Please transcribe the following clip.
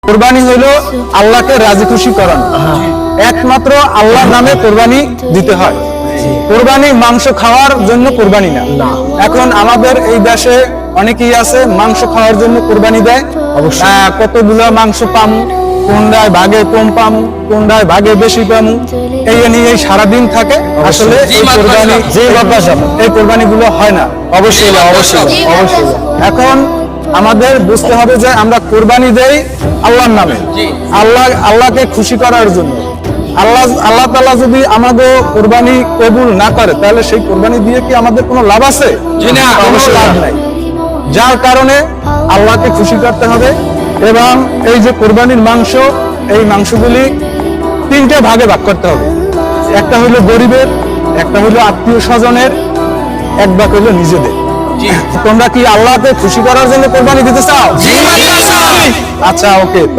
কুরবানি হলো আল্লাহকে রাজি খুশি করানো। একমাত্র আল্লাহর নামে কুরবানি দিতে হয়। কুরবানি মাংস খাওয়ার জন্য কুরবানি না। এখন আমাদের এই দেশে অনেকেই আছে মাংস খাওয়ার জন্য কুরবানি দেয়। কতগুলো মাংস পামু, কোনটায় ভাগে কম পামু, কোনটায় ভাগে বেশি পামু, এই নিয়ে সারাদিন থাকে। আসলে এই কুরবানি গুলো হয় না। অবশ্যই এখন আমাদের বুঝতে হবে যে আমরা কুরবানি দেই আল্লাহর নামে, আল্লাহকে খুশি করার জন্য। আল্লাহ তাআলা যদি আমাদের কুরবানি কবুল না করে তাহলে সেই কুরবানি দিয়ে কি আমাদের কোনো লাভ আছে? অবশ্যই লাভ নাই। যার কারণে আল্লাহকে খুশি করতে হবে। এবং এই যে কুরবানির মাংস, এই মাংসগুলি তিনটে ভাগে ভাগ করতে হবে। একটা হলো গরিবের, একটা হলো আত্মীয় স্বজনের, এক ভাগ হলো নিজেদের। তোমরা কি আল্লাহকে খুশি করার জন্য কুরবানি দিতে চাও? আচ্ছা, ওকে।